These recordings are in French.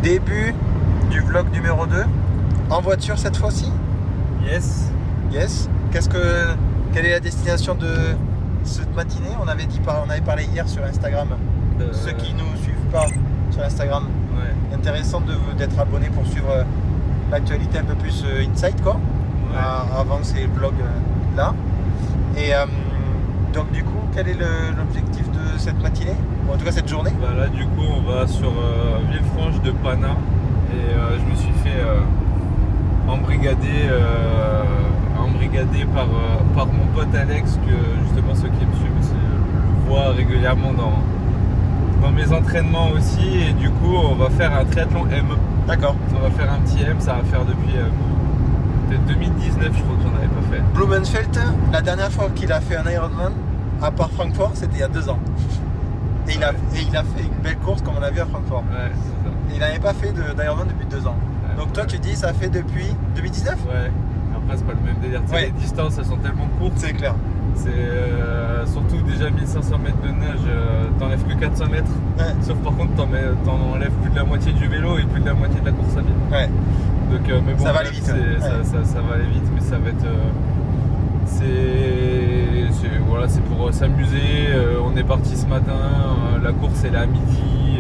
Début du vlog numéro 2. En voiture cette fois-ci. Yes. Yes. Quelle est la destination de cette matinée? On avait parlé hier sur Instagram. Ceux qui nous suivent pas sur Instagram, Ouais. intéressant d'être abonné pour suivre l'actualité un peu plus inside quoi. Ouais. Avant ces vlogs là. Et donc du coup, quel est l'objectif de cette matinée? Ou en tout cas cette journée? Bah là du coup on va sur Villefranche de Panat et je me suis fait embrigader par mon pote Alex, que justement ceux qui me suivent le voient régulièrement dans mes entraînements aussi, et du coup on va faire un triathlon M. D'accord. On va faire un petit M, ça va faire depuis peut-être 2019 je crois que j'en avais pas fait. Blumenfeld, la dernière fois qu'il a fait un Ironman, à part Francfort, c'était il y a 2 ans. Et il a fait une belle course comme on a vu à Francfort. Ouais, c'est ça. Et il n'avait pas fait d'Ironman depuis 2 ans. Ouais, Donc toi tu dis ça fait depuis 2019? Ouais, après c'est pas le même délire. Tu sais, Ouais. les distances elles sont tellement courtes. C'est clair. C'est surtout déjà 1500 mètres de nage, t'enlèves que 400 mètres. Ouais. Sauf par contre t'en enlèves plus de la moitié du vélo et plus de la moitié de la course à pied. Ouais. Donc, mais bon, Ça va aller bref, vite, ouais. ça va aller vite, mais ça va être. C'est pour s'amuser. On est parti ce matin, la course elle est à midi.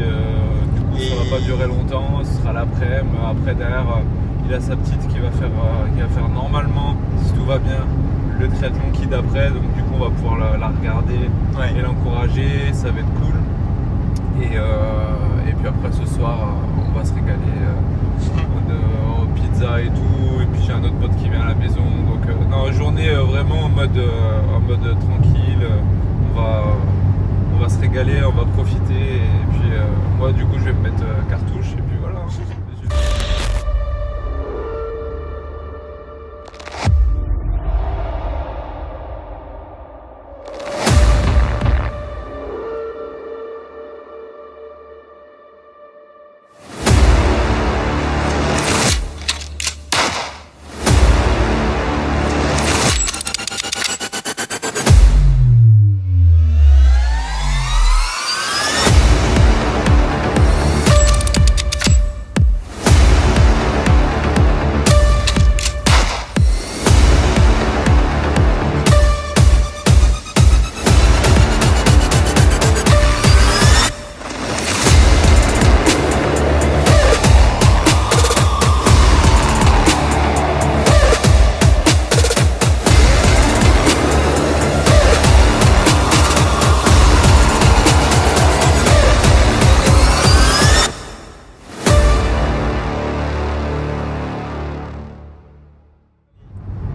Du coup ça va pas durer longtemps, ce sera l'après-midi. Après derrière, il a sa petite qui va faire normalement, si tout va bien, le triathlon qui d'après. Donc du coup on va pouvoir la regarder Ouais. et l'encourager, ça va être cool. Et puis après ce soir on va se régaler en pizza et tout. Et puis j'ai un autre pote qui vient à la maison. Donc non, journée vraiment en mode tranquille. On va se régaler, on va profiter. Et puis moi du coup je vais me mettre cartouche et puis voilà.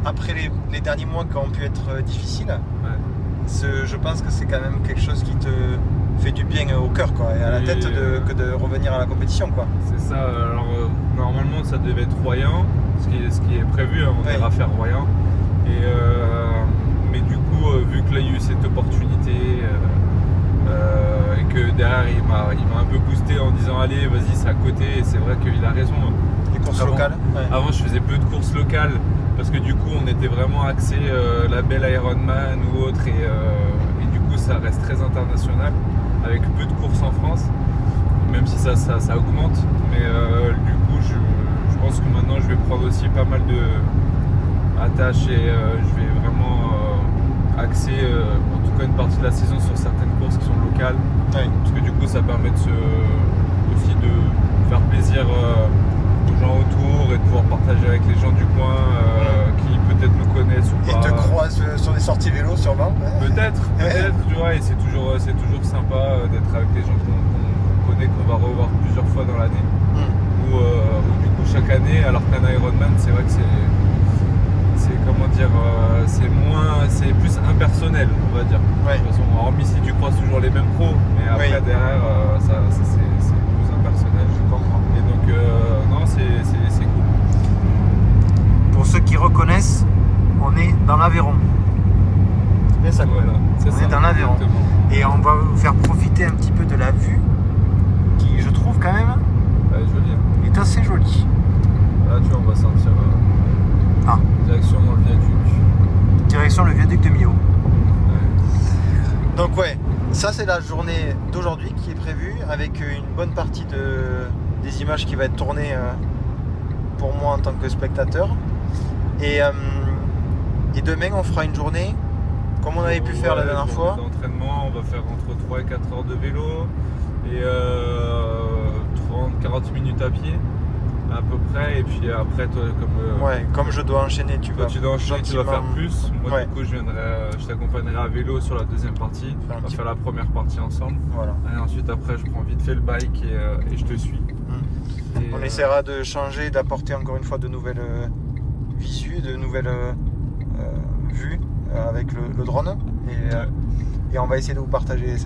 Après les derniers mois qui ont pu être difficiles, Ouais. je pense que c'est quand même quelque chose qui te fait du bien au cœur quoi, et à la Oui, tête que de revenir à la compétition quoi. C'est ça, alors normalement ça devait être Royan, ce qui est prévu, hein, on Ouais. ira faire Royan. Mais du coup, vu que là il y a eu cette opportunité et que derrière il m'a un peu boosté en disant allez vas-y c'est à côté, et c'est vrai qu'il a raison. Les courses Avant- locales. Ouais. Avant je faisais peu de courses locales parce que du coup on était vraiment axé label Ironman ou autre, et du coup ça reste très international avec peu de courses en France, même si ça augmente. Mais du coup je pense que maintenant je vais prendre aussi pas mal de attaches et je vais vraiment axer en tout cas une partie de la saison sur certaines courses qui sont locales, Ouais. parce que du coup ça permet aussi de faire plaisir aux gens autour et de pouvoir partager avec les gens du coin qui peut-être me connaissent ou Et pas. te croisent sur des sorties vélo sûrement. Ouais. Peut-être, tu vois, et c'est toujours sympa d'être avec des gens qu'on connaît, qu'on va revoir plusieurs fois dans l'année. Ou du coup chaque année, alors qu'un Ironman, c'est vrai que c'est comment dire, c'est plus impersonnel, on va dire. Ouais. De toute façon, hormis si tu croises toujours les mêmes pros, mais après Oui. derrière, c'est plus impersonnel. Je comprends. Et donc, non, c'est cool. Pour ceux qui reconnaissent, on est dans l'Aveyron. C'est bien ça quoi. Voilà, c'est On ça, est dans l'Aveyron. exactement. Et on va vous faire profiter un petit peu de la vue qui, je trouve quand même, Ouais, joli. Hein. est assez jolie. Là, tu vois, on va sortir Ah. direction dans le viaduc. Direction le viaduc de Millau. Ouais. Donc ouais, ça c'est la journée d'aujourd'hui qui est prévue avec une bonne partie des images qui va être tournées pour moi en tant que spectateur. Et demain, on fera une journée comme on avait pu faire la dernière fois. D'entraînement, on va faire entre 3 et 4 heures de vélo et 30-40 minutes à pied à peu près. Et puis après, toi, comme je dois enchaîner, tu vas faire plus. Moi, du coup, je t'accompagnerai à vélo sur la deuxième partie. On va faire la première partie ensemble. Voilà. Et ensuite, après, je prends vite fait le bike et je te suis. On essaiera de changer, d'apporter encore une fois de nouvelles visus, de nouvelles vues avec le drone. Et on va essayer de vous partager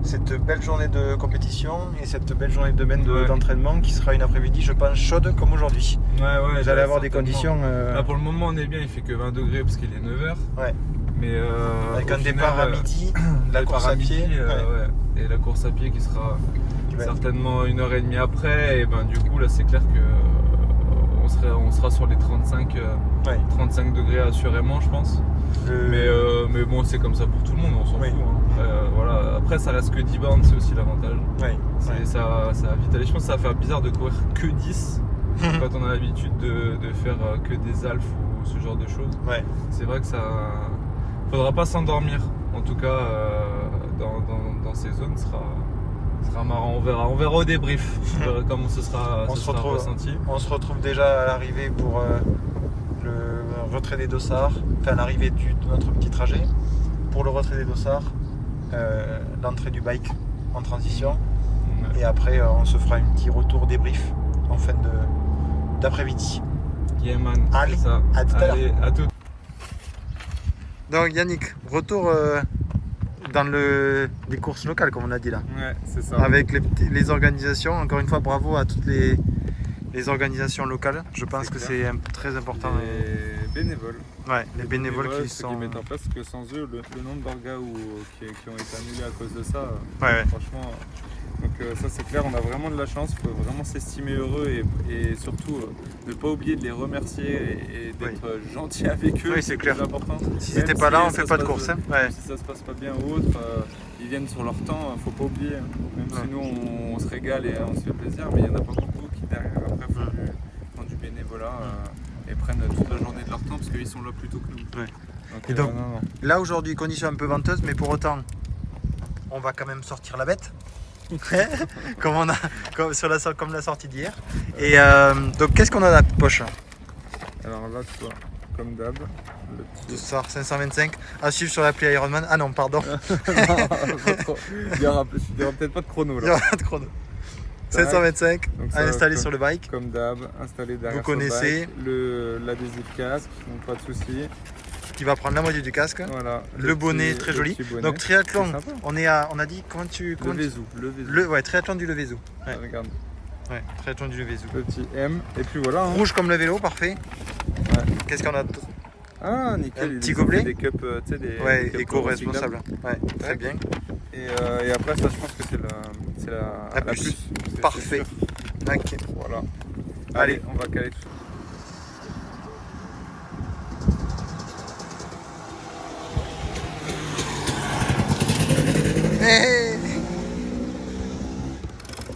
cette belle journée de compétition et cette belle journée de demain d'entraînement qui sera une après-midi, je pense, chaude comme aujourd'hui. Vous allez avoir des conditions. Là, pour le moment, on est bien, il fait que 20 degrés parce qu'il est 9h. Mais avec un départ à midi, la course à pied. Et la course à pied qui sera certainement 1h30 après. Et ben, du coup, là, c'est clair que on sera sur les 35 degrés assurément, je pense. Mais bon, c'est comme ça pour tout le monde, on s'en fout. Voilà. Après, ça reste que 10 bornes, c'est aussi l'avantage. Ça va vite aller. Je pense que ça va faire bizarre de courir que 10 quand on a l'habitude de faire que des alphes ou ce genre de choses. C'est vrai que ça faudra pas s'endormir. En tout cas, dans ces zones, sera marrant. On verra au débrief comment ce sera ressenti. On se retrouve déjà à l'arrivée pour le retrait des dossards, enfin l'arrivée de notre petit trajet. Pour le retrait des dossards, l'entrée du bike en transition. Et après, on se fera un petit retour débrief en fin d'après-midi. Yeah man, allez, ça. À tout à l'heure. À tout. Donc Yannick, retour dans les courses locales comme on a dit là. C'est ça. Avec les organisations, encore une fois bravo à toutes les organisations locales. Je pense que c'est très important. Les bénévoles. Les bénévoles qui ceux sont... qui mettent en place, parce que sans eux, le nombre d'orgas qui ont été annulés à cause de ça, franchement... Donc ça c'est clair, on a vraiment de la chance, il faut vraiment s'estimer heureux et surtout ne pas oublier de les remercier et d'être gentil avec eux, c'est clair. Important. Si n'étaient pas là, on ne fait pas de course. Si ça se passe pas bien ou autre, ils viennent sur leur temps, faut pas oublier. Même si nous on se régale et on se fait plaisir, mais il y en a pas beaucoup qui derrière après font du bénévolat et prennent toute la journée de leur temps parce qu'ils sont là plus tôt que nous. Donc, là aujourd'hui, conditions un peu venteuses, mais pour autant, on va quand même sortir la bête. comme la sortie d'hier. Et donc qu'est-ce qu'on a dans la poche? Alors là, tu vois, comme d'hab, le petit dossard 525 à suivre sur l'appli Ironman. Ah non, pardon. Il y aura peut-être pas de chrono là. Il y aura pas de chrono. 525 à installer sur le bike. Comme d'hab, installé derrière. Vous connaissez l'adhésif casque, donc pas de souci. Qui va prendre la moitié du casque. Voilà. Le bonnet très joli. Donc triathlon, on a dit comment tu... Le Vézou. Triathlon du Levézou. Regarde. Triathlon du Levézou. Le petit M. Et puis voilà. Rouge comme le vélo, parfait. Qu'est-ce qu'on a? Ah nickel. Un petit gobelet. Des cups, des éco-responsables. Très bien. Et après ça, je pense que c'est la plus. Parfait. Ok. Voilà. Allez, on va caler tout ça.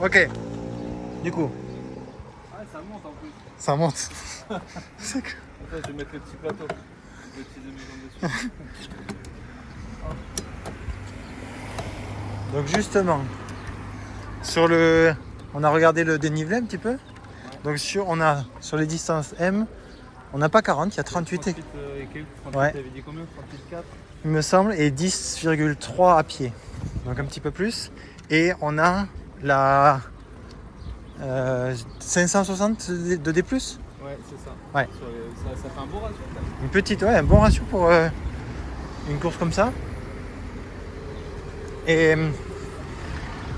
Ok. Du coup. Ça monte en plus. Ça monte. C'est que... Attends, je vais mettre le petit plateau. Je vais utiliser mes jambes dessus. Donc justement, on a regardé le dénivelé un petit peu. Donc on a sur les distances M, on n'a pas 40, il y a 38 et... 38, t'avais dit combien? 38,4 il me semble, et 10,3 à pied. Donc un petit peu plus. Et on a la 560 de D+. Ouais, c'est ça. Ça fait un bon ratio. Une petite, un bon ratio pour une course comme ça. Et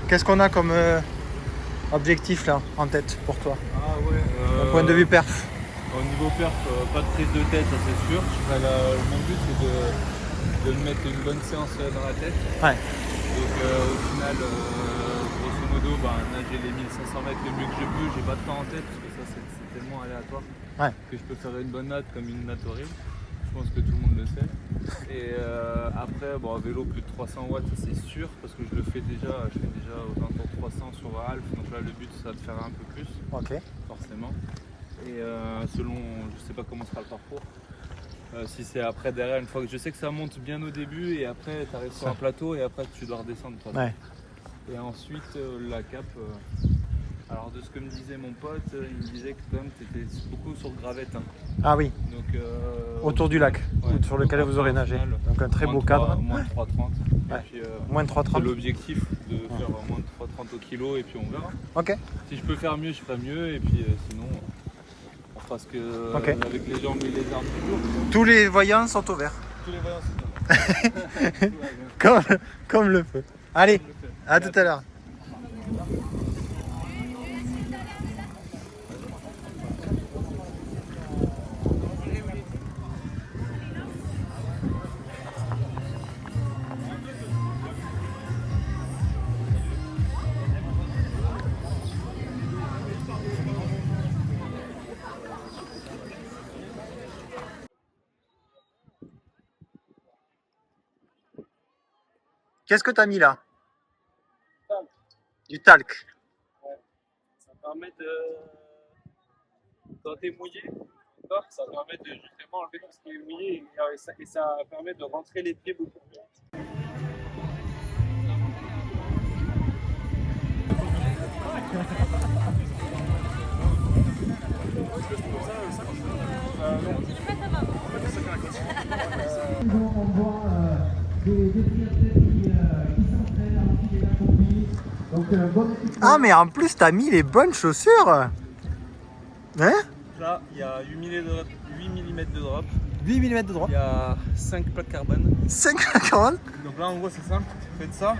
qu'est-ce qu'on a comme objectif là en tête pour toi? D'un point de vue perf. Au niveau perf, pas de prise de tête, ça c'est sûr. Mon but c'est de me mettre une bonne séance dans la tête. Donc au final, grosso modo, nager les 1500 mètres le mieux que je peux. J'ai pas de temps en tête parce que ça c'est tellement aléatoire que je peux faire une bonne natte comme une natte horrible. Je pense que tout le monde le sait. Et après, bon, à vélo, plus de 300 watts, ça, c'est sûr, parce que je fais déjà aux alentours de 300 sur Half, donc là le but c'est de faire un peu plus, Ok. forcément. Et selon, je sais pas comment sera le parcours, si c'est après derrière, une fois que je sais que ça monte bien au début, et après tu arrives sur un plateau, et après tu dois redescendre. Ouais. Et ensuite, la cape. Alors de ce que me disait mon pote, il me disait que quand même tu étais beaucoup sur gravette. Hein. Ah oui, Donc, autour du lac, ouais, sur lequel vous aurez nagé. final, Donc un très beau cadre. Moins de 3,30. Ouais. Et puis, Moins de c'est 3,30. l'objectif de faire moins de 3,30 au kilo et puis on verra. Ok. Si je peux faire mieux, je ferai mieux et puis sinon on fera ce que Ok. avec les jambes et les armes toujours. Tous les voyants sont au vert. Tous les voyants c'est bien. Comme le feu. Allez, à tout à l'heure. Qu'est-ce que tu as mis là? Du talc. Ça permet de, quand t'es mouillé, ça permet de justement enlever tout ce qui est mouillé et ça permet de rentrer les pieds beaucoup plus vite. On voit des triathlètes qui s'entraînent à l'entrée des accomplis. Donc, bonne équipe. Ah mais en plus t'as mis les bonnes chaussures. Hein? Là, il y a 8 mm de drop, 8 mm de drop. il y a 5 plaques carbone. 5,40. Donc là, en gros, c'est simple, faites ça,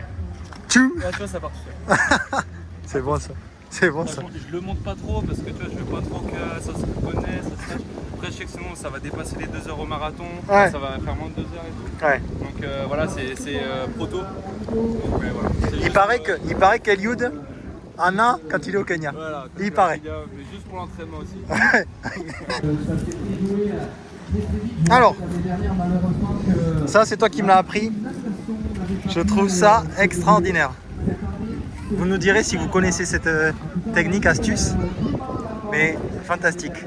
Tchou. et là, tu vois, ça part tout seul. C'est bon ça. C'est bon ça. Franchement, je le monte pas trop parce que tu vois, je veux pas trop que ça se reconnaisse, ça se sache. Après, je sais que sinon, ça va dépasser les 2 heures au marathon, Ouais. ça va faire moins de 2 heures et tout. Ouais. Donc voilà, c'est proto. Donc, mais voilà. C'est Il juste, paraît qu'Eliud en a quand il est au Kenya. Voilà, comme Il ça, paraît. mais juste pour l'entraînement aussi. Ça s'est fait jouer très vite. Alors, L'année dernière, malheureusement, que ça c'est toi qui me l'as appris. Je trouve ça extraordinaire. Vous nous direz si vous connaissez cette technique, astuce, mais fantastique.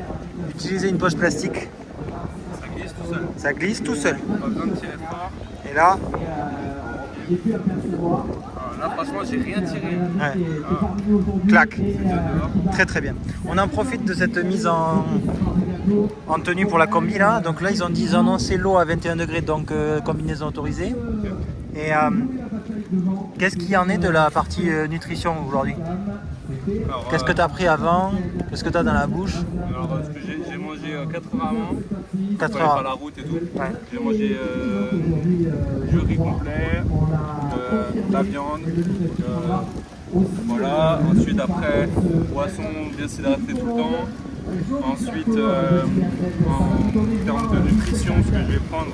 Utilisez une poche plastique, Ça glisse tout seul. ça glisse tout seul. Pas besoin de tirer fort. Et là, j'ai pu apercevoir. Alors là, franchement, j'ai rien tiré. ouais, clac. Très très bien. On en profite de cette mise en tenue pour la combi là. Donc là ils ont dit, ils ont annoncé l'eau à 21 degrés, donc combinaison autorisée. Et qu'est-ce qu'il y en est de la partie nutrition aujourd'hui? Alors, Qu'est-ce que tu as pris avant? Qu'est-ce que tu as dans la bouche? alors, ce que j'ai mangé 4 heures avant. 4 Pour aller faire heures. la route et tout. Ouais. J'ai mangé du riz complet, de la viande. Voilà. Ensuite, après, boisson, bien s'hydrater tout le temps. Ensuite, en termes de nutrition, ce que je vais prendre,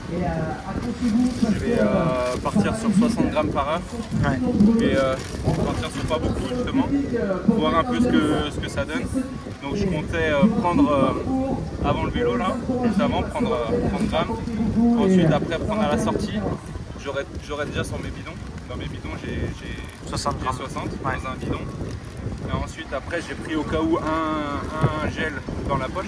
je vais partir sur 60 grammes par heure. Ouais. Et partir sur pas beaucoup justement, pour voir un peu ce que ça donne. Donc je comptais prendre avant le vélo là, juste avant, prendre 30 grammes. Ensuite après prendre à la sortie, j'aurai déjà sur mes bidons. Dans mes bidons j'ai 60 grammes. 60 Ouais. dans un bidon. Et ensuite après j'ai pris au cas où un gel dans la poche.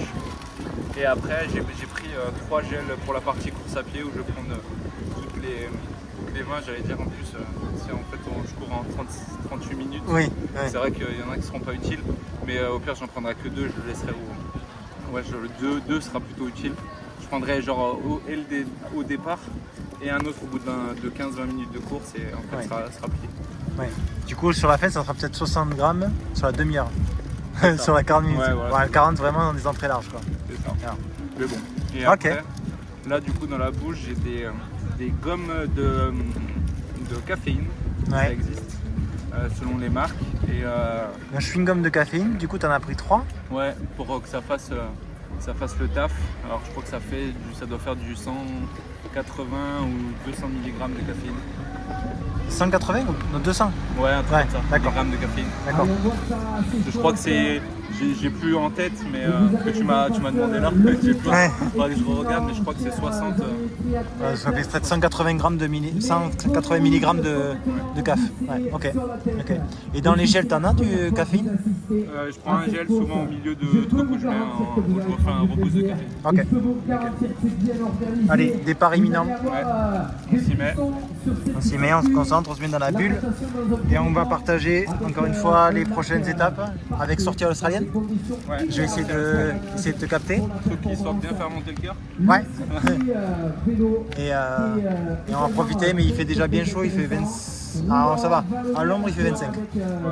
Et après j'ai pris 3 gels pour la partie course à pied où je vais prendre toutes les 20, j'allais dire en plus, si en fait je cours en 38 minutes. Oui. C'est vrai qu'il y en a qui ne seront pas utiles, mais au pire j'en prendrai que 2, je le laisserai le 2 sera plutôt utile. Je prendrai genre au départ et un autre au bout de 15-20 minutes de course et en fait ça sera plié. Ouais. Du coup sur la fin ça sera peut-être 60 grammes sur la demi-heure. C'est ça. Sur la 40 minutes. Ouais, voilà. 40 vraiment dans des entrées larges quoi. C'est ça. Alors. Mais bon. Et Ok. après, là du coup dans la bouche j'ai des gommes de caféine, ça Ouais. existe selon les marques. Et Un chewing-gum de caféine, du coup t'en as pris 3. ouais, pour que ça fasse le taf. Alors je crois que ça doit faire du 180 ou 200 mg de caféine. 180 ou non, 200? Ouais, un truc Ouais, comme ça, d'accord. des grammes de caféine. D'accord. Je crois que c'est j'ai plus en tête, mais que tu m'as demandé là. J'ai plus, faudrait que je regarde, mais je crois que c'est 60. Ça fait 180 grammes 180 mg de caf. Ouais, ok. Et dans les gels, t'en as du caféine? Je prends un gel souvent au milieu de trucs où je refais un reboost de café. Ok. Allez, départ imminent. Ouais, on s'y met. On se concentre, on se met dans la bulle. Et on va partager encore une fois les prochaines étapes avec sortie australienne. Ouais. Je vais essayer de te capter. Faut qu'il soit bien faire monter le cœur. Ouais. Et on va profiter, mais il fait déjà bien chaud, il fait 20. Ah, ça va, à l'ombre il fait 25. Ouais,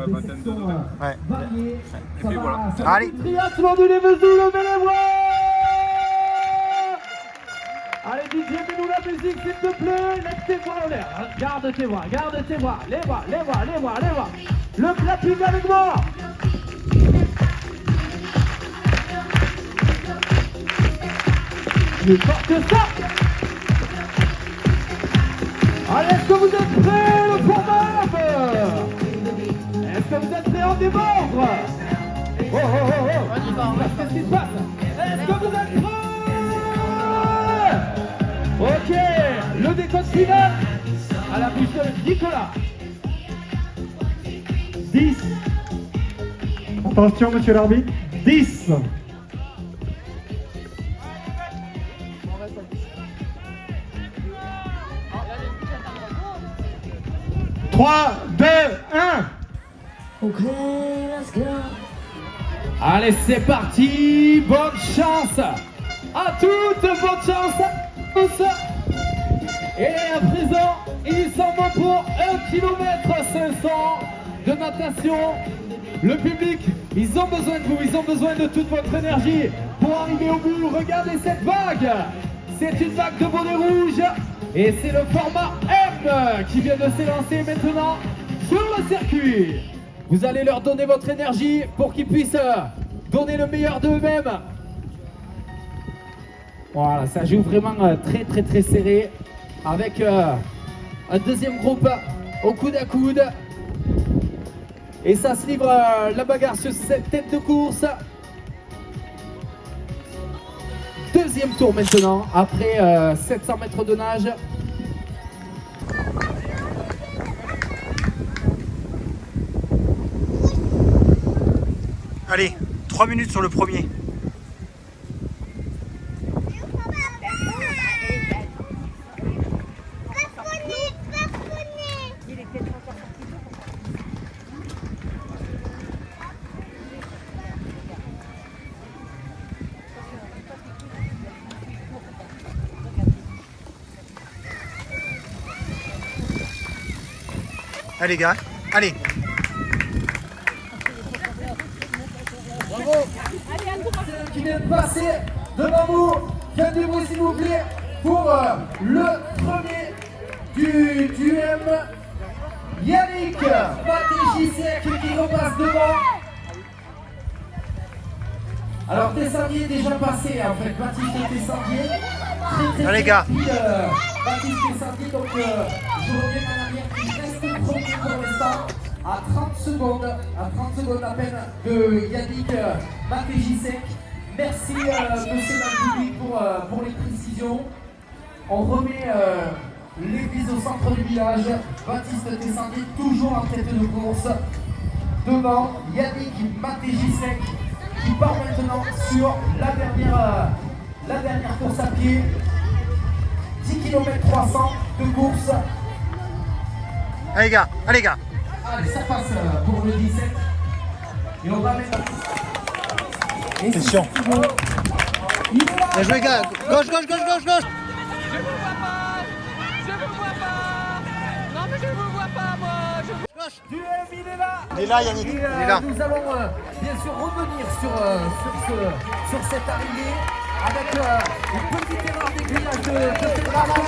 vingtaine de degrés. Ouais. Et puis voilà. Allez. Triathlon du Lévesoul, levez les voix. Allez DJ, mets-nous la musique s'il te plaît. Lève tes bras en l'air. Garde tes bras. Les bras. Le clapping avec moi. Plus fort que ça. Allez, est-ce que vous êtes prêts, le format? Est-ce que vous êtes prêts en déborde? Oh. Qu'est-ce qui se passe? Est-ce que vous êtes prêts? Ok, le décompte final à la bouche de Nicolas. 10. Attention, monsieur l'arbitre. 10. 3, 2, 1. Okay, let's go. Allez, c'est parti. Bonne chance à toutes, bonne chance à tous. Et à présent, ils s'en vont pour 1 km 500 de natation. Le public, ils ont besoin de vous, ils ont besoin de toute votre énergie pour arriver au bout. Regardez cette vague. C'est une vague de bonnet rouge. Et c'est le format M qui vient de s'élancer maintenant sur le circuit. Vous allez leur donner votre énergie pour qu'ils puissent donner le meilleur d'eux-mêmes. Voilà, ça joue vraiment très serré avec un deuxième groupe au coude à coude. Et ça se livre la bagarre sur cette tête de course. Deuxième tour maintenant, après 700 mètres de nage. Allez, 3 minutes sur le premier. Allez gars, allez. Bravo. Qui vient de passer devant vous, faites du bruit s'il vous plaît pour le premier du M, Yannick Matégisek qui repasse devant. Alors Tessandier est déjà passé en fait, Baptiste Tessandier. Très Allez, gars. Baptiste Tessandier, donc je reviens en arrière, il reste premier pour l'instant. À 30 secondes à peine de Yannick Matégisek. Merci monsieur le public pour les précisions. On remet l'église au centre du village. Baptiste Tessandier toujours en tête de course. Devant Yannick Matégisek qui part maintenant sur la dernière course à pied. 10 km 300 de course. Allez gars, allez gars. Allez, ça passe pour le 17. Et on va mettre. Attention. Bien joué gars. Gauche. Je vous vois pas. Non mais je vous vois pas moi. Du M, il est là. Il est là Yannick, Et, il est là. nous allons bien sûr revenir sur cette arrivée avec une petite erreur d'aiguillage de fédération.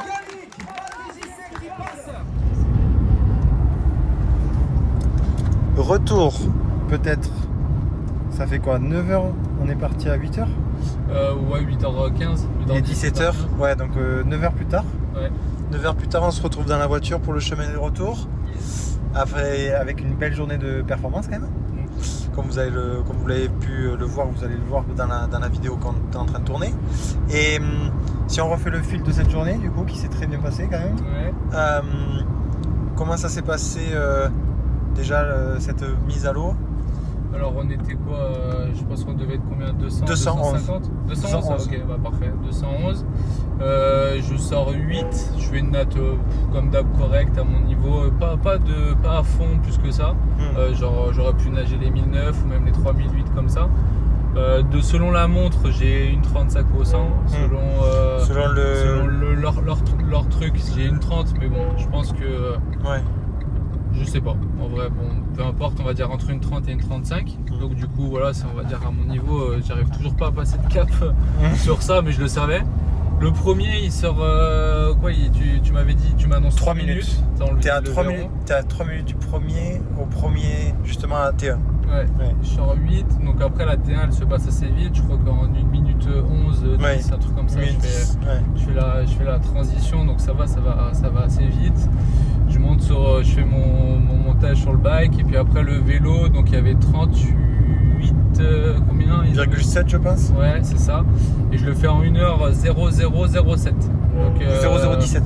Yannick Matégisek qui passe. Retour, peut-être. Ça fait quoi, 9h? On est parti à 8h? Ouais, 8h15. Il est 17h, ouais, donc 9h plus tard. Ouais. 9h plus tard, on se retrouve dans la voiture pour le chemin du retour. avec une belle journée de performance quand même. Comme vous l'avez pu le voir, vous allez le voir dans la vidéo qu'on est en train de tourner. Et si on refait le fil de cette journée, du coup, qui s'est très bien passé quand même, comment ça s'est passé déjà cette mise à l'eau? Alors on était quoi je pense qu'on devait être combien? 200, 211. 250 211, ok, bah parfait, 211. Je sors 8, je fais une natte comme d'hab correcte à mon niveau, pas à fond plus que ça. Genre j'aurais pu nager les 1009 ou même les 3008 comme ça. Selon la montre, j'ai une 35 au 100. Selon leur truc, j'ai une 30, mais bon, je pense que. Je sais pas. En vrai, bon, peu importe, on va dire entre une 30 et une 35. Donc du coup, voilà, on va dire à mon niveau, j'arrive toujours pas à passer de cap sur ça, mais je le savais. Le premier, il sort quoi? Tu m'avais dit, tu m'annonces 3 minutes. T'es à 3 minutes du premier au premier, justement à T1. Ouais, je sors 8, donc après la T1 elle se passe assez vite, je crois qu'en 1 minute 11, 10, un truc comme ça, je fais la transition, donc ça va assez vite. Je fais mon montage sur le bike, et puis après le vélo, donc il y avait 38, combien 1,7 je pense. Ouais, c'est ça, et je le fais en 1h0007. Donc 0017.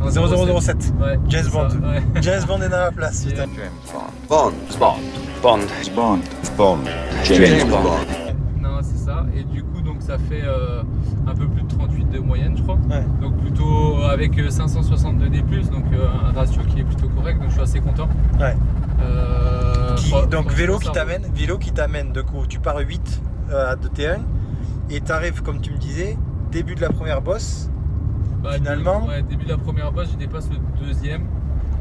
0007. Ouais, James Bond. Ouais. James Bond est dans la place. Yeah. Bond. James Bond. Non, c'est ça. Et du coup, donc ça fait un peu plus de 38 de moyenne, je crois. Ouais. Donc plutôt avec 562 D+, donc un ratio qui est plutôt correct. Donc je suis assez content. Ouais. Donc vélo qui ça, t'amène, de coup, tu pars 8 de T1 et t'arrives, comme tu me disais, début de la première bosse. Finalement. Début de la première bosse, je dépasse le deuxième.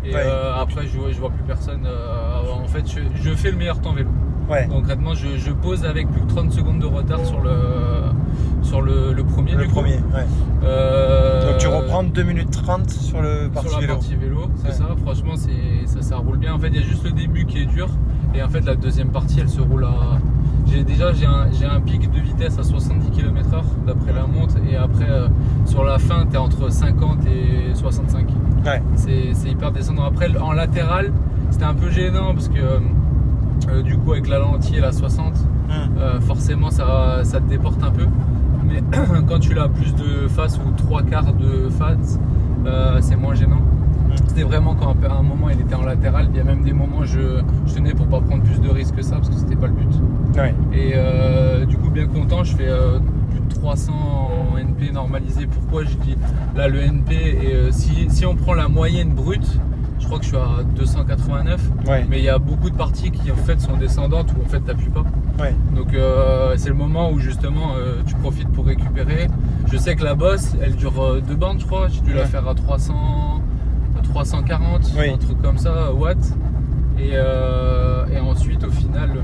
Et après, je vois plus personne. En fait, je fais le meilleur temps vélo. Ouais. Concrètement, je pose avec plus de 30 secondes de retard sur le premier. Le premier, ouais. Donc tu reprends 2 minutes 30 sur la partie vélo. C'est ça. Franchement, ça roule bien. En fait, il y a juste le début qui est dur. Et en fait, la deuxième partie, elle se roule à... J'ai un pic de vitesse à 70 km/h d'après la montre. Et après, sur la fin, tu es entre 50 et 65. Ouais. C'est hyper descendant. Après, en latéral, c'était un peu gênant parce que du coup, avec la lentille et la 60, forcément, ça te déporte un peu. Mais quand tu l'as plus de face ou 3/4 de face, c'est moins gênant. C'était vraiment quand à un moment il était en latéral. Il y a même des moments où je tenais pour pas prendre plus de risques que ça parce que c'était pas le but. Ouais. Et du coup, bien content, je fais plus de 300 en NP normalisé. Pourquoi je dis là le NP? Et si on prend la moyenne brute, je crois que je suis à 289. Ouais. Mais il y a beaucoup de parties qui en fait sont descendantes où en fait t'appuies pas. Ouais. Donc c'est le moment où justement tu profites pour récupérer. Je sais que la bosse elle dure 2 bandes, je crois. J'ai dû la faire à 340, un truc comme ça, watts. Et ensuite au final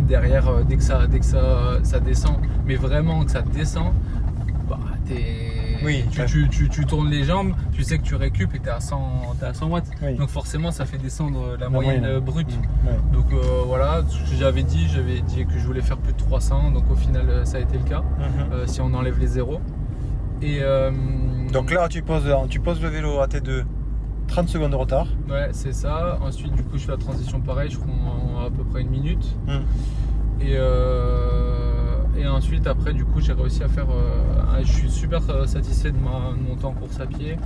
derrière dès que ça descend, mais vraiment que ça descend, bah tu tournes les jambes, tu sais que tu récupères et t'es à 100 watts. Oui. Donc forcément ça fait descendre la moyenne brute. Ouais. Donc voilà, ce que j'avais dit que je voulais faire plus de 300, donc au final ça a été le cas, si on enlève les zéros. Et donc là tu poses le vélo à T2, 30 secondes de retard. Ouais, c'est ça. Ensuite du coup je fais la transition pareil, je prends à peu près 1 minute. Et ensuite après du coup j'ai réussi à faire je suis super satisfait de mon temps en course à pied.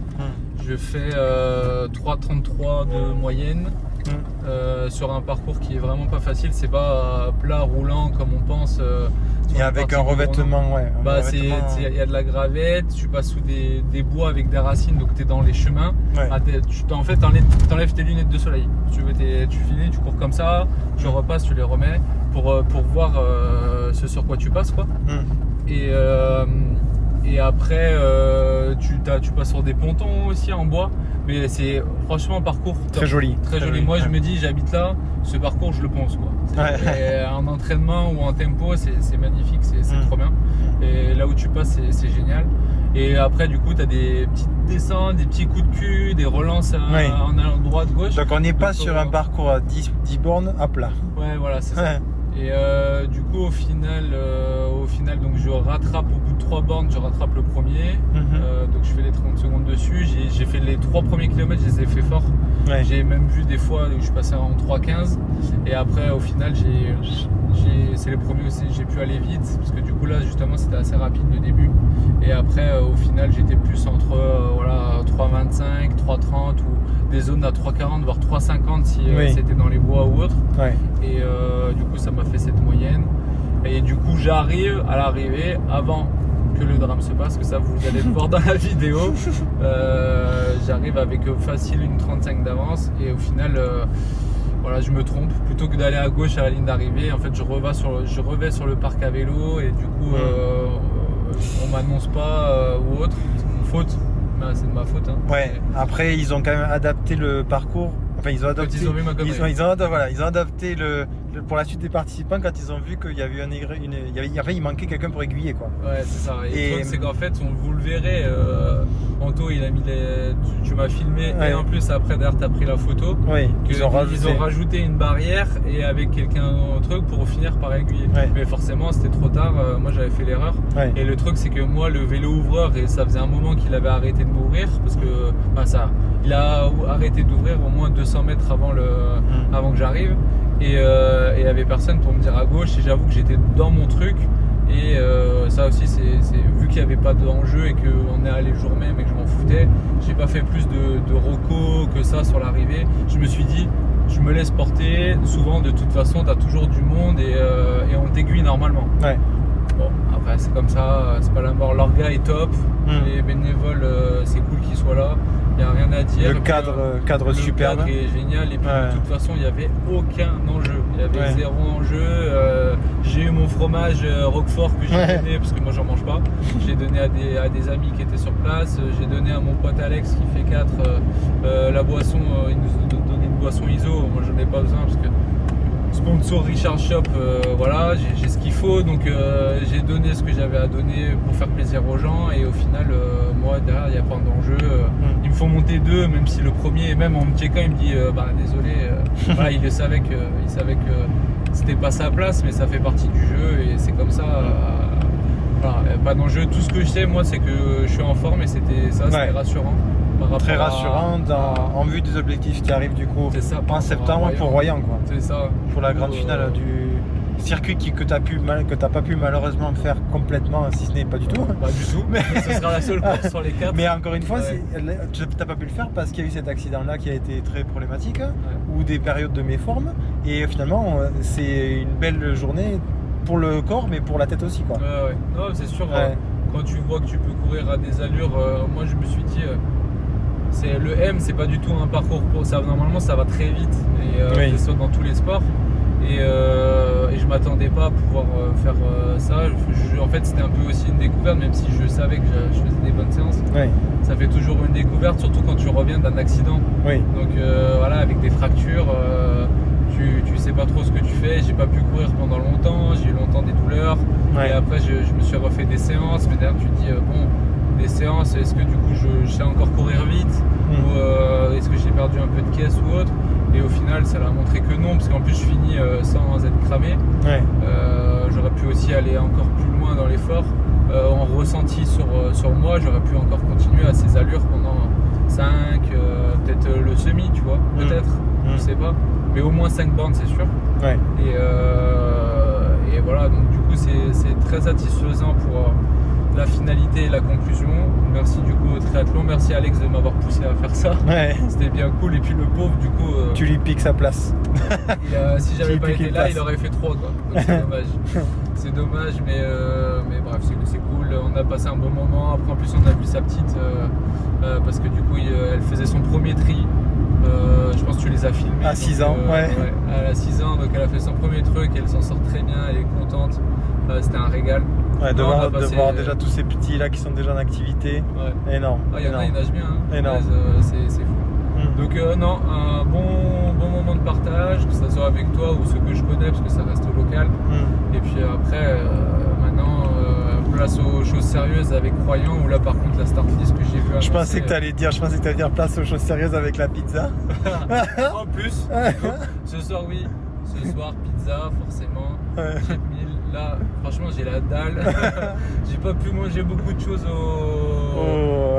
Je fais 3,33 de moyenne sur un parcours qui est vraiment pas facile. C'est pas plat roulant comme on pense. Et avec un revêtement, il y a de la gravette, tu passes sous des bois avec des racines, donc tu es dans les chemins. Ouais. En fait, t'enlèves tes lunettes de soleil. Si tu veux, tu finis, tu cours comme ça, tu repasses, tu les remets pour voir ce sur quoi tu passes, quoi. Et après, tu passes sur des pontons aussi en bois. Mais c'est franchement un parcours très joli. Très joli. Moi, je me dis, j'habite là, ce parcours, je le pense, quoi. En entraînement ou en tempo, c'est magnifique, c'est trop bien. Et là où tu passes, c'est génial. Et après, du coup, tu as des petites descentes, des petits coups de cul, des relances en allant droite, gauche. Donc, on n'est pas sur un parcours à 10 bornes à plat. Ouais, voilà, c'est ça. Et du coup au final donc je rattrape au bout de 3 bornes, je rattrape le premier. Donc je fais les 30 secondes dessus. J'ai fait les 3 premiers kilomètres, je les ai fait fort. Ouais. J'ai même vu des fois où je passais en 3,15. Et après au final c'est les premiers aussi, j'ai pu aller vite parce que du coup là justement c'était assez rapide le début. Et après au final j'étais plus entre 3,25, 3,30 ou des zones à 3,40 voire 3,50 si c'était dans les bois ou autre. Ouais. Et du coup ça m'a fait cette moyenne. Et du coup j'arrive à l'arrivée avant que le drame se passe, que ça vous allez le voir dans la vidéo. J'arrive avec facile une 35 d'avance et au final voilà, je me trompe. Plutôt que d'aller à gauche à la ligne d'arrivée, en fait je revais sur le parc à vélo et du coup on m'annonce pas ou autre. C'est mon faute. C'est de ma faute. Hein. Ouais. Après ils ont quand même adapté le parcours. Enfin ils ont adapté. Ils ont vu ma connerie. Ils ont adapté pour la suite des participants quand ils ont vu qu'il y avait il manquait quelqu'un pour aiguiller quoi. Ouais c'est ça. Et le truc c'est qu'en fait vous le verrez. Anto il a mis tu m'as filmé et en plus après derrière t'as pris la photo. Oui. Ils ont rajouté une barrière et avec quelqu'un truc pour finir par aiguiller. Ouais. Mais forcément c'était trop tard. Moi j'avais fait l'erreur. Ouais. Et le truc c'est que moi le vélo ouvreur et ça faisait un moment qu'il avait arrêté de m'ouvrir parce que il a arrêté d'ouvrir au moins 200 mètres avant que j'arrive et il n'y avait personne pour me dire à gauche et j'avoue que j'étais dans mon truc et ça aussi c'est vu qu'il n'y avait pas d'enjeu et qu'on est allé le jour même et que je m'en foutais, j'ai pas fait plus de recos que ça sur l'arrivée. Je me suis dit je me laisse porter, souvent de toute façon t'as toujours du monde et on t'aiguille normalement. Ouais. Bon, après c'est comme ça, c'est pas la mort, l'orga est top, les bénévoles c'est cool qu'ils soient là, il n'y a rien à dire. Le cadre superbe. Le cadre est génial et puis de toute façon il n'y avait aucun enjeu, il y avait zéro enjeu. J'ai eu mon fromage Roquefort que j'ai donné parce que moi j'en mange pas, j'ai donné à des amis qui étaient sur place, j'ai donné à mon pote Alex qui fait 4 la boisson, il nous a donné une boisson ISO, moi j'en ai pas besoin parce que sponsor Richard Shop, voilà, j'ai ce qu'il faut, donc j'ai donné ce que j'avais à donner pour faire plaisir aux gens et au final, moi derrière il n'y a pas d'enjeu. Il me faut monter 2, même si le premier, même en me checkant, il me dit désolé, voilà, il savait que c'était pas sa place, mais ça fait partie du jeu et c'est comme ça. Voilà, pas d'enjeu. Tout ce que je sais, moi, c'est que je suis en forme et c'était rassurant. Très rassurant en vue des objectifs qui arrivent du coup en septembre pour Royan quoi. C'est ça. Pour la grande finale du circuit que t'as pas pu malheureusement faire complètement, si ce n'est pas du tout. Pas du tout, mais ce sera la seule course sur les 4. Mais encore une fois, t'as pas pu le faire parce qu'il y a eu cet accident là qui a été très problématique ou des périodes de méforme et finalement c'est une belle journée pour le corps mais pour la tête aussi quoi. Non, c'est sûr. Quand tu vois que tu peux courir à des allures, moi je me suis dit le M c'est pas du tout un parcours pour ça, normalement ça va très vite et que ce soit dans tous les sports et je m'attendais pas à pouvoir faire ça. En fait c'était un peu aussi une découverte, même si je savais que je faisais des bonnes séances. Ça fait toujours une découverte, surtout quand tu reviens d'un accident. Donc voilà, avec des fractures, tu sais pas trop ce que tu fais. J'ai pas pu courir pendant longtemps, j'ai eu longtemps des douleurs et après je me suis refait des séances, mais derrière tu te dis bon, des séances, est-ce que du coup je sais encore courir vite ou est-ce que j'ai perdu un peu de caisse ou autre, et au final ça l'a montré que non, parce qu'en plus je finis sans être cramé. J'aurais pu aussi aller encore plus loin dans l'effort, en ressenti sur moi, j'aurais pu encore continuer à ces allures pendant 5, peut-être le semi, tu vois, peut-être, je sais pas, mais au moins 5 bornes c'est sûr. Et voilà, donc du coup c'est très satisfaisant pour la finalité et la conclusion. Merci du coup au triathlon, merci Alex de m'avoir poussé à faire ça. C'était bien cool, et puis le pauvre du coup tu lui piques sa place. Si j'avais pas été là il aurait fait 3 quoi, donc c'est dommage. C'est dommage, mais bref c'est cool, on a passé un bon moment. Après en plus on a vu sa petite parce que du coup elle faisait son premier tri. Je pense que tu les as filmés à 6 ans. Elle a 6 ans, donc elle a fait son premier truc, elle s'en sort très bien, elle est contente. C'était un régal. De voir déjà tous ces petits là qui sont déjà en activité. Énorme. Il y en a, ils nagent bien. Énorme. C'est fou. Donc non, un bon moment de partage, que ce soit avec toi ou ceux que je connais, parce que ça reste local. Et puis après, maintenant, place aux choses sérieuses avec Royan, où là par contre la start list que j'ai vue. Je pensais que tu allais dire place aux choses sérieuses avec la pizza. En plus, ce soir oui. Ce soir, pizza, forcément. Ouais. Cheat meal. Là, franchement, j'ai la dalle. J'ai pas pu manger beaucoup de choses Au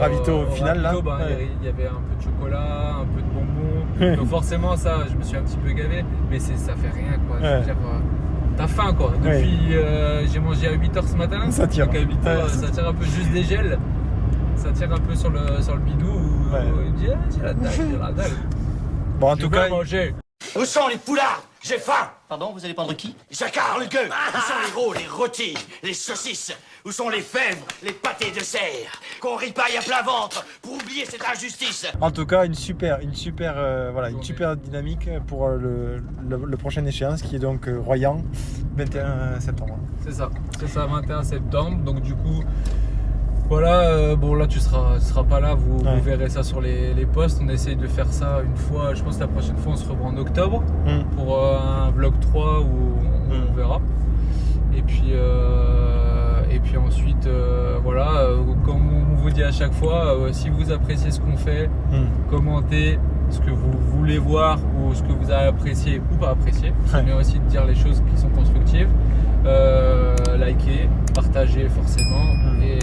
ravito final là. ravito, ben, Ouais. il y avait un peu de chocolat, un peu de bonbons. Donc forcément, ça, je me suis un petit peu gavé. Mais ça fait rien, quoi. Je veux Ouais. dire, t'as faim, quoi. Depuis, j'ai mangé à 8h ce matin. Ça tire. Donc à 8h, Ouais. ça tire un peu juste des gels. Ça tire un peu sur le bidou. Où, Ouais. il me dit, ah, j'ai la dalle, j'ai la dalle. Bon, en Je tout veux cas, manger. Où sont les poulards? J'ai faim! Pardon, vous allez prendre qui? Jacquard, le gueux! Où sont les rôles, les rôtis, les saucisses? Où sont les fèves, les pâtés de serre? Qu'on ripaille à plein ventre pour oublier cette injustice! en tout cas, une super Journée. dynamique pour le prochain échéance qui est donc Royan, 21 septembre. C'est ça, 21 septembre. Donc du coup, voilà, bon là tu seras pas là, vous verrez ça sur les posts. On essaye de faire ça une fois, je pense que la prochaine fois on se revoit en octobre pour un vlog 3 où on verra. Et puis ensuite, voilà, comme on vous dit à chaque fois, si vous appréciez ce qu'on fait, commentez ce que vous voulez voir ou ce que vous avez apprécié ou pas apprécié. C'est bien aussi de dire les choses qui sont constructives. Likez, partagez forcément et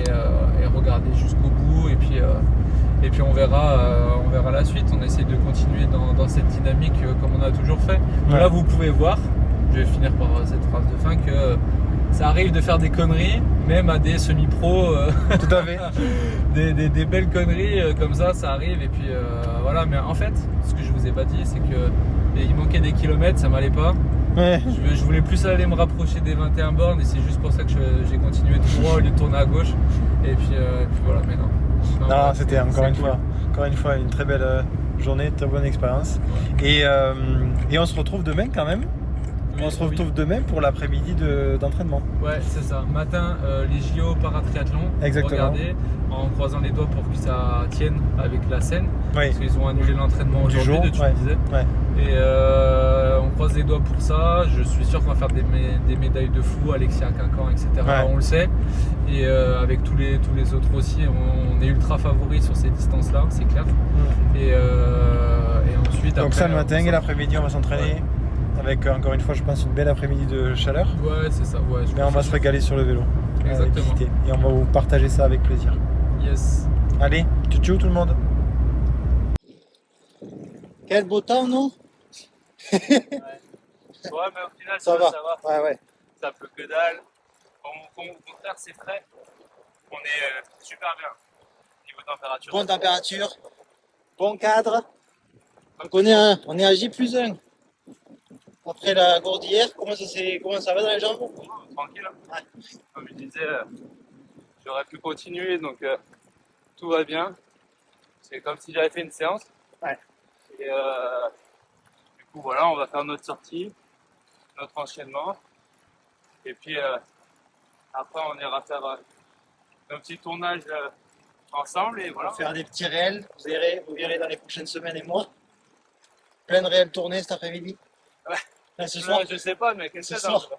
regardez jusqu'au bout et puis on verra la suite. On essaie de continuer dans cette dynamique comme on a toujours fait. Donc là vous pouvez voir, je vais finir par cette phrase de fin, que ça arrive de faire des conneries même à des semi-pros. Tout à fait. des belles conneries comme ça arrive et puis voilà. Mais en fait ce que je vous ai pas dit, c'est que il manquait des kilomètres, ça m'allait pas. Ouais. Je voulais plus aller me rapprocher des 21 bornes et c'est juste pour ça que j'ai continué tout droit au lieu de tourner à gauche. Et puis voilà, mais non. Non, c'était encore une cool. fois une très belle journée, très bonne expérience. Et on se retrouve demain quand même. Oui, On se retrouve demain pour l'après-midi d'entraînement. Ouais, c'est ça. Matin, les JO paratriathlon. Exactement. Regardez, en croisant les doigts pour que ça tienne avec la scène. Oui. Parce qu'ils ont annulé l'entraînement Du aujourd'hui, jour, tu ouais. me disais. Ouais. Et on croise les doigts pour ça. Je suis sûr qu'on va faire des médailles de fou, Alexia Quincan, etc. Ouais. On le sait. Et avec tous les autres aussi, on est ultra favoris sur ces distances-là, c'est clair. Et ensuite, Donc après, ça le matin on et l'après-midi on va s'entraîner. Ouais. Avec encore une fois je pense une belle après-midi de chaleur. Ouais, c'est ça. Ouais, Mais on va se régaler sur le vélo. Exactement. Visiter. Et on va vous partager ça avec plaisir. Yes. Allez, tchou tout le monde. Quel beau temps, non? Ouais, mais au final, ça va. Ouais. Ça peut que dalle. Au contraire, c'est frais. On est super bien. Niveau température. Bonne température, bon cadre. Donc on est à J+1. Après la gourdière, comment ça va dans les jambes? Tranquille. Hein. Comme je disais, j'aurais pu continuer, donc tout va bien. C'est comme si j'avais fait une séance. Ouais. Et du coup, voilà, on va faire notre sortie, notre enchaînement. Et puis après, on ira faire un petit tournage ensemble. Et On voilà. va faire des petits réels, vous verrez dans les prochaines semaines et mois. Plein de réels tournés cet après-midi. Ouais. Là, ce soir. Je sais pas, mais quel Ce c'est soir.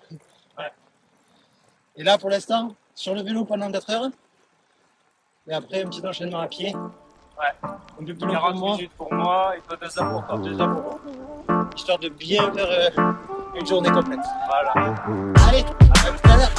Ouais. Et là, pour l'instant, sur le vélo pendant 4 heures. Et après, un petit enchaînement à pied. Ouais. Un peu plus long 40 pour moi, minutes pour moi et toi 2 heures pour toi. 2 heures pour moi. histoire de bien faire une journée complète. Voilà. Allez, à tout à l'heure.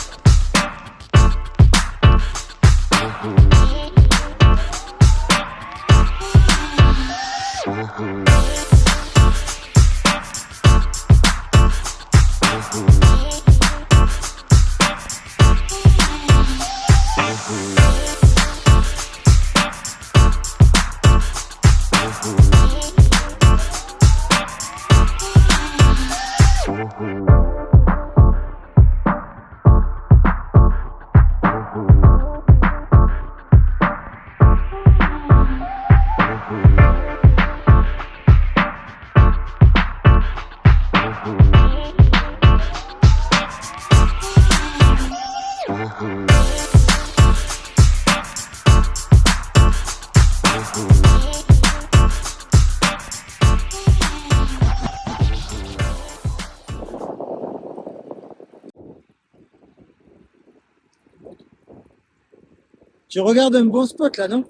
Tu regardes un bon spot là, non?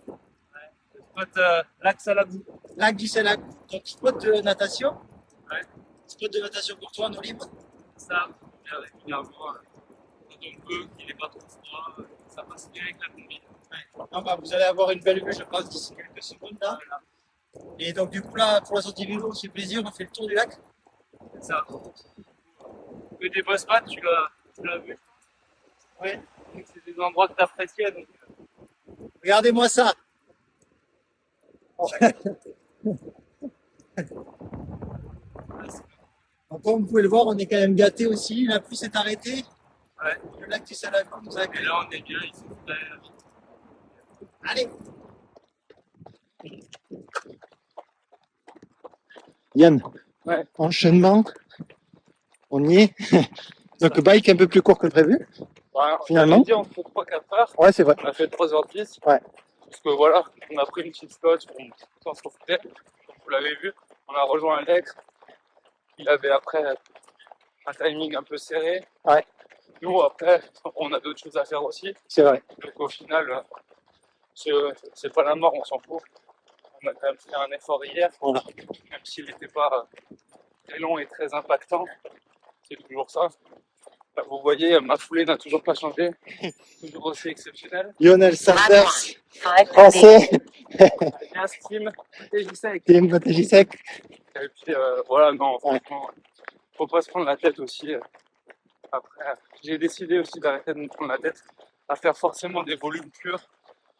Le spot lac Salabou. Lac du Sellac. Donc spot de natation. Ouais. spot de natation pour toi, en eau libre? Ça, régulièrement, quand on peut, qu'il n'est pas trop froid, ça passe bien avec la combi. Ah bah, vous allez avoir une belle vue, je pense, d'ici quelques secondes là. Et donc, du coup, là, pour la sortie vélo, c'est plaisir, on fait le tour du lac. C'est ça. Que des boss spots, tu l'as vu. Oui. Donc, c'est des endroits que tu appréciais. Donc... Regardez-moi ça. Donc, comme vous pouvez le voir, on est quand même gâté aussi. La pluie s'est arrêtée. Ouais. Le lac du Salagon nous a Et accueillis. là, on est bien, il s'est fait. Allez. Yann, Ouais. enchaînement, on y est. Donc bike un peu plus court que prévu. Voilà, Finalement. on a dit entre 3-4 heures, Ouais, c'est vrai. on a fait 3h10. Ouais. Parce que voilà, on a pris une petite spot, on s'en foutait. Comme vous l'avez vu, on a rejoint Alex. Il avait après un timing un peu serré. Ouais. Nous, après, on a d'autres choses à faire aussi. C'est vrai. Donc au final, c'est pas la mort, on s'en fout. On a quand même fait un effort hier, Voilà. même s'il n'était pas très long et très impactant. C'est toujours ça. Là, vous voyez, ma foulée n'a toujours pas changé. Toujours aussi exceptionnelle. Lionel Sanders, français, Yes, team, TJ team PTJ Sec. Et puis voilà, non, franchement, faut pas se prendre la tête aussi. Après, j'ai décidé aussi d'arrêter de me prendre la tête à faire forcément des volumes purs,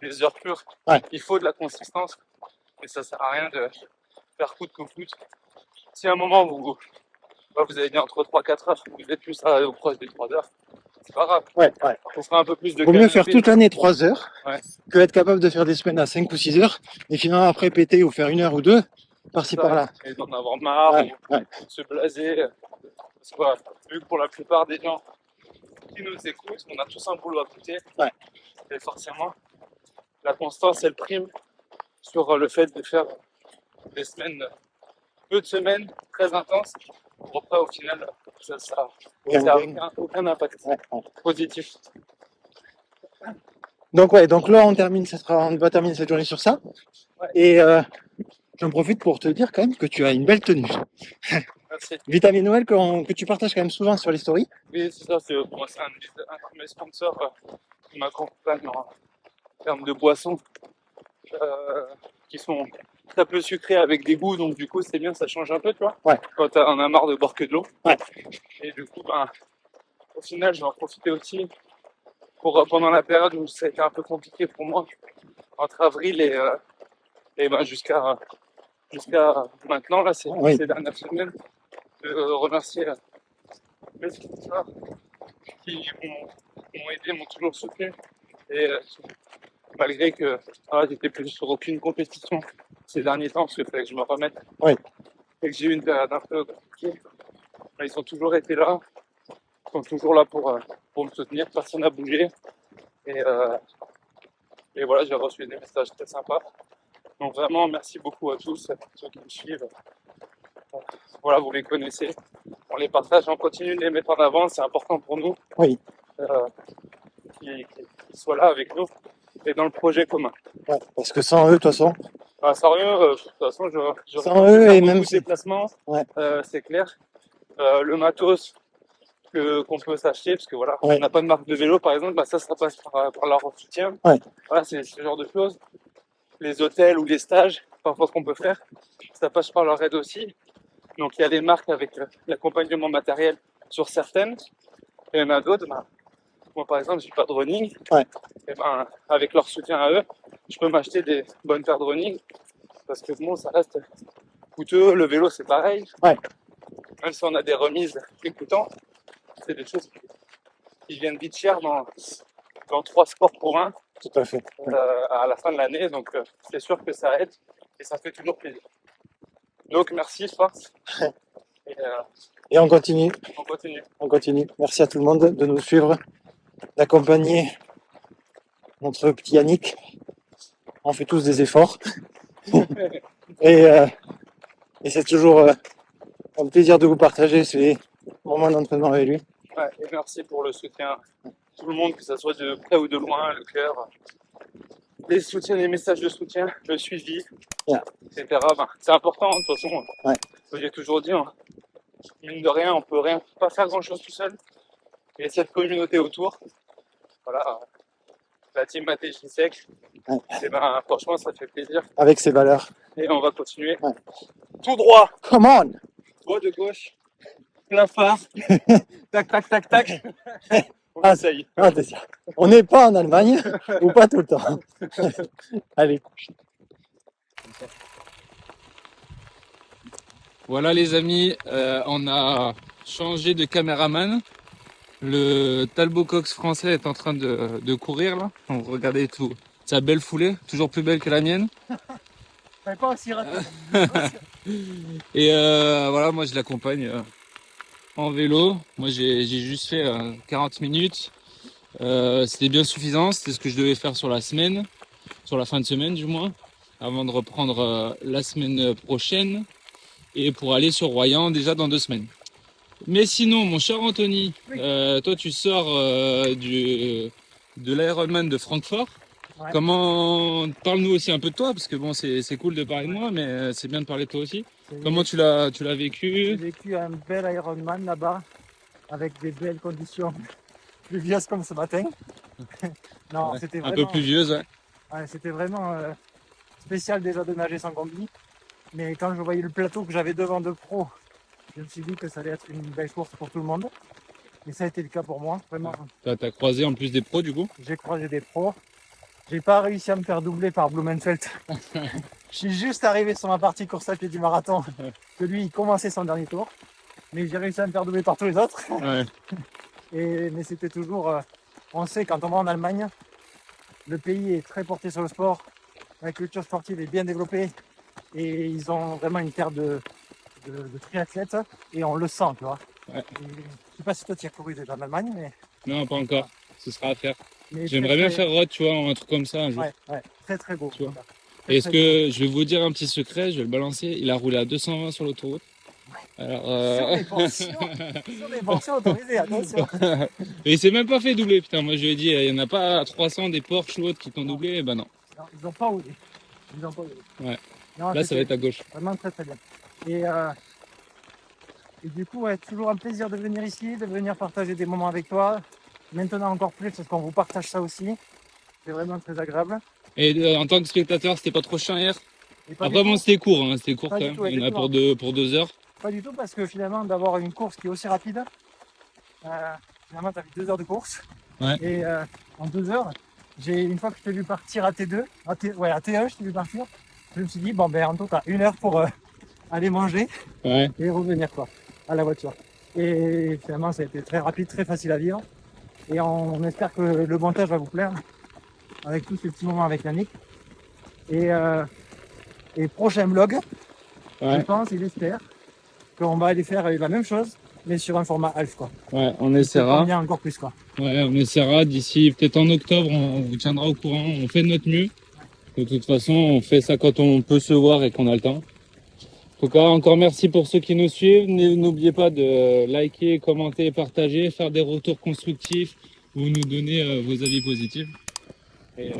des heures pures. Ouais. Il faut de la consistance, et ça sert à rien de faire coûte que coûte. Si à un moment vous avez dit entre 3-4 heures, vous êtes plus au proche des 3 heures, c'est pas grave. Ouais, ouais. On fera un peu plus de Vaut mieux canapé. faire toute l'année 3 heures Ouais. que être capable de faire des semaines à 5 ou 6 heures et finalement après péter ou faire 1 heure ou 2 par-ci Ça, par-là. et d'en avoir marre, Ouais, ou ouais. se blaser. Parce que voilà, vu que pour la plupart des gens qui nous écoutent, on a tous un boulot à côté. Ouais. Et forcément, la constance, elle prime sur le fait de faire des semaines, peu de semaines très intenses. Pour après, au final, ça n'a aucun impact Ouais, ouais. positif. Donc ouais, donc là on va terminer cette journée sur ça. Ouais. Et j'en profite pour te dire quand même que tu as une belle tenue. Merci. Vitamine Noël que tu partages quand même souvent sur les stories. Oui, c'est ça, c'est un de mes sponsors qui m'accompagne en termes de boissons qui sont très peu sucrées avec des goûts, donc du coup c'est bien, ça change un peu, tu vois. Ouais. Quand on a marre de boire que de l'eau. Ouais. Et du coup, au final, je vais en profiter aussi pour pendant la période où ça a été un peu compliqué pour moi, entre avril et jusqu'à maintenant, là, ces dernières semaines, de remercier mes sponsors qui m'ont aidé, m'ont toujours soutenu. Et malgré que j'étais plus sur aucune compétition ces derniers temps, parce qu'il fallait que je me remette, Oui. et que j'ai eu une période un peu compliquée, ils ont toujours été là, ils sont toujours là pour me soutenir, personne n'a bougé. Et voilà, j'ai reçu des messages très sympas. Donc vraiment, merci beaucoup à tous, ceux qui me suivent. Voilà, vous les connaissez. On les partage, on continue de les mettre en avant, c'est important pour nous. Oui. Qu'ils soient là avec nous et dans le projet commun. Ouais, parce que sans eux, de toute façon. Sans eux, de toute façon, je Sans eux et même beaucoup de déplacements, ouais. c'est clair. Le matos qu'on peut s'acheter, parce que voilà, Ouais. on n'a pas de marque de vélo par exemple, ça passe par leur soutien. Ouais. Voilà, c'est ce genre de choses. Les hôtels ou les stages, parfois ce qu'on peut faire, ça passe par leur aide aussi. Donc il y a des marques avec l'accompagnement matériel sur certaines, et il y en a d'autres. Moi par exemple, j'ai pas de running. Ouais. Et avec leur soutien à eux, je peux m'acheter des bonnes paires de running, parce que bon, ça reste coûteux. Le vélo c'est pareil. Ouais. Même si on a des remises écoutantes, c'est des choses qui viennent vite cher dans 3 sports pour 1 Tout à fait. à la fin de l'année. Donc c'est sûr que ça aide et ça fait toujours plaisir. Donc merci, force. Et on continue. On continue. On continue. Merci à tout le monde de nous suivre, d'accompagner notre petit Yannick. On fait tous des efforts. et c'est toujours un plaisir de vous partager ces moments d'entraînement avec lui. Ouais, et merci pour le soutien. Tout le monde, que ce soit de près ou de loin, le cœur, les soutiens, les messages de soutien, le suivi, Yeah. etc. C'est important, de toute façon. Ouais. J'ai toujours dit, mine de rien, on peut pas faire grand chose tout seul. Et cette communauté autour, voilà, la team Maté Gisek, et ben franchement ça fait plaisir. Avec ses valeurs. Et on va continuer. Ouais. Tout droit, Come on! droit de gauche, plein phare, tac tac tac tac. On Ah, essaye. Ah, c'est ça. On n'est pas en Allemagne, ou pas tout le temps. Allez. Voilà les amis, on a changé de caméraman. Le Talbot Cox français est en train de courir là. Donc, regardez tout, sa belle foulée, toujours plus belle que la mienne. Pas aussi rapide. Et voilà, moi je l'accompagne en vélo. Moi j'ai juste fait 40 minutes. C'était bien suffisant, c'était ce que je devais faire sur la semaine, sur la fin de semaine du moins, avant de reprendre la semaine prochaine et pour aller sur Royan déjà dans 2 semaines. Mais sinon, mon cher Anthony, toi tu sors de l'Ironman de Francfort. Ouais. Comment, parle-nous aussi un peu de toi, parce que bon, c'est cool de parler de moi, mais c'est bien de parler de toi aussi. Comment tu l'as J'ai vécu? vécu un bel Ironman là-bas, avec des belles conditions pluvieuses comme ce matin. Non, Ouais, c'était un vraiment, peu pluvieuse, ouais. ouais, c'était vraiment spécial déjà de nager sans combi. Mais quand je voyais le plateau que j'avais devant de pro, je me suis dit que ça allait être une belle course pour tout le monde. Et ça a été le cas pour moi. Vraiment, T'as croisé en plus des pros du coup? j'ai croisé des pros. J'ai pas réussi à me faire doubler par Blumenfeld. Je suis juste arrivé sur ma partie course à pied du marathon, que lui il commençait son dernier tour. Mais j'ai réussi à me faire doubler par tous les autres. Ouais. Mais c'était toujours, on sait quand on va en Allemagne, le pays est très porté sur le sport, la culture sportive est bien développée et ils ont vraiment une terre de triathlètes et on le sent, tu vois. Ouais. Je sais pas si toi tu as couru déjà en Allemagne, mais Non, pas encore. Ce sera à faire. mais J'aimerais bien faire Roth, tu vois, un truc comme ça un jour. Ouais, très très beau. Tu vois. Très, Est-ce très que je vais vous dire un petit secret, je vais le balancer. Il a roulé à 220 sur l'autoroute. Alors, beau. Sur des portions autorisées, attention. et il s'est même pas fait doubler, putain. Moi je lui ai dit, il n'y en a pas 300 des Porsche ou autres qui t'ont doublé. Eh ben non. Non, ils n'ont pas osé. Ils ont pas osé. Ouais. Non, Là ça va c'était être à gauche. vraiment très très bien. Et du coup, ouais, toujours un plaisir de venir ici, de venir partager des moments avec toi. Maintenant encore plus parce qu'on vous partage ça aussi. C'est vraiment très agréable. Et en tant que spectateur, c'était pas trop chiant hier? Et pas Après du bon, tout, c'était court, hein, c'était court Pas quand du même. tout, Il y en a exactement. pour 2 heures. pas du tout parce que finalement d'avoir une course qui est aussi rapide, finalement tu as fait 2 heures de course. Ouais. Et en 2 heures, une fois que je t'ai vu partir à T2, à T1 je t'ai vu partir, je me suis dit bon ben en tout cas 1 heure pour aller manger Ouais. et revenir quoi, à la voiture. Et finalement ça a été très rapide, très facile à vivre. Et on espère que le montage va vous plaire avec tous ces petits moments avec Yannick. Et prochain vlog, Ouais. je pense et j'espère qu'on va aller faire la même chose, mais sur un format half quoi. Ouais, on essaiera. Bien encore plus quoi. Ouais, on essaiera d'ici peut-être en octobre, on vous tiendra au courant, on fait de notre mieux. De toute façon, on fait ça quand on peut se voir et qu'on a le temps. En tout cas, encore merci pour ceux qui nous suivent. N'oubliez pas de liker, commenter, partager, faire des retours constructifs ou nous donner vos avis positifs. Et